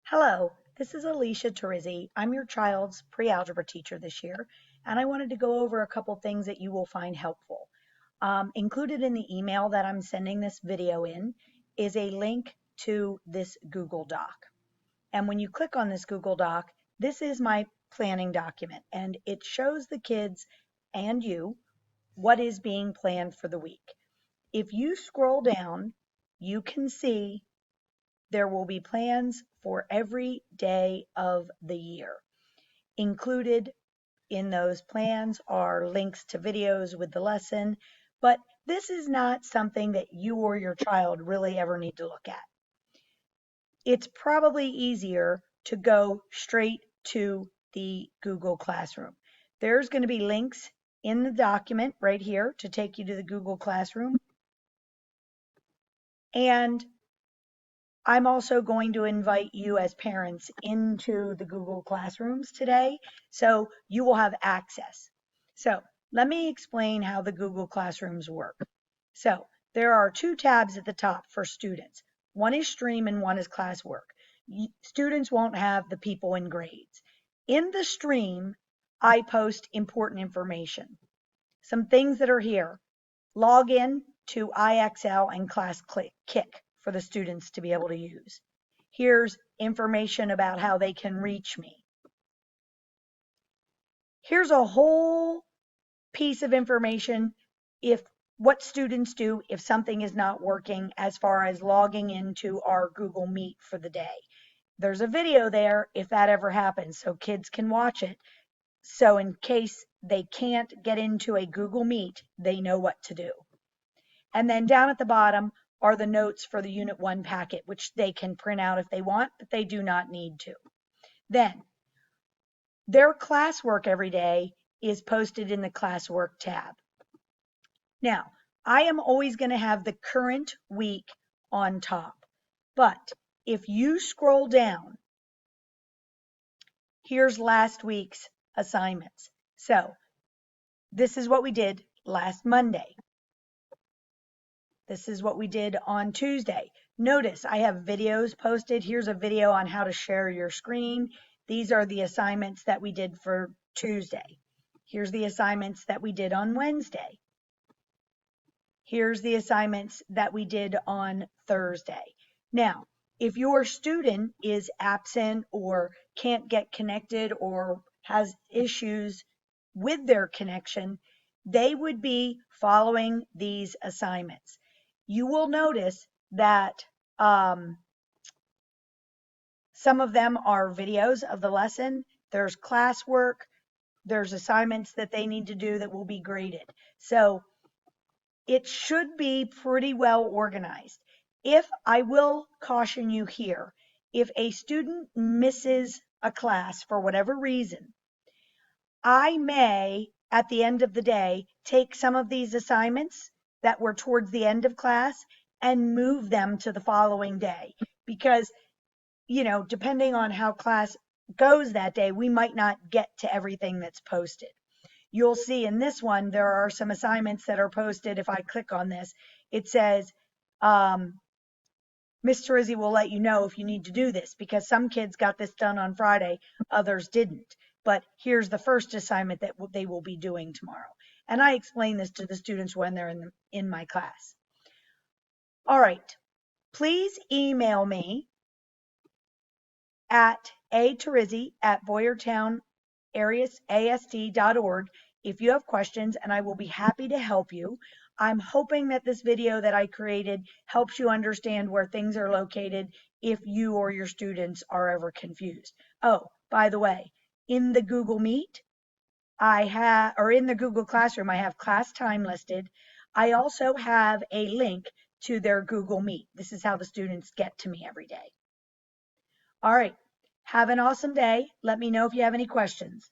Hello, this is Alicia Terizzi. I'm your child's pre-algebra teacher this year, and I wanted to go over a couple things that you will find helpful. Included in the email that I'm sending this video in is a link to this Google Doc. And when you click on this Google Doc, this is my planning document, and it shows the kids and you what is being planned for the week. If you scroll down, you can see there will be plans for every day of the year. Included in those plans are links to videos with the lesson, but this is not something that you or your child really ever need to look at. It's probably easier to go straight to the Google Classroom. There's going to be links in the document right here to take you to the Google Classroom. And I'm also going to invite you as parents into the Google Classrooms today, so you will have access. So let me explain how the Google Classrooms work. So there are two tabs at the top for students. One is Stream and one is Classwork. Students won't have the people in grades. In the Stream, I post important information. Some things that are here. Log in to IXL and Kick for the students to be able to use. Here's information about how they can reach me. Here's a whole piece of information if what students do if something is not working as far as logging into our Google Meet for the day. There's a video there if that ever happens, so kids can watch it. So in case they can't get into a Google Meet, they know what to do. And then down at the bottom are the notes for the Unit 1 packet, which they can print out if they want, but they do not need to. Then, their classwork every day is posted in the Classwork tab. Now, I am always going to have the current week on top, but if you scroll down, here's last week's assignments. So, this is what we did last Monday. This is what we did on Tuesday. Notice I have videos posted. Here's a video on how to share your screen. These are the assignments that we did for Tuesday. Here's the assignments that we did on Wednesday. Here's the assignments that we did on Thursday. Now, if your student is absent or can't get connected or has issues with their connection, they would be following these assignments. You will notice that some of them are videos of the lesson. There's classwork. There's assignments that they need to do that will be graded. So it should be pretty well organized. If I will caution you here, if a student misses a class for whatever reason, I may, at the end of the day, take some of these assignments that were towards the end of class and move them to the following day because, depending on how class goes that day, we might not get to everything that's posted. You'll see in this one, there are some assignments that are posted. If I click on this, it says, Ms. Terizzi will let you know if you need to do this because some kids got this done on Friday, others didn't. But here's the first assignment that they will be doing tomorrow. And I explain this to the students when they're in my class. All right, please email me at aterizzi@boyertownasd.org if you have questions, and I will be happy to help you. I'm hoping that this video that I created helps you understand where things are located if you or your students are ever confused. Oh, by the way, in the Google Meet, in the Google Classroom, I have class time listed. I also have a link to their Google Meet. This is how the students get to me every day. All right, have an awesome day. Let me know if you have any questions.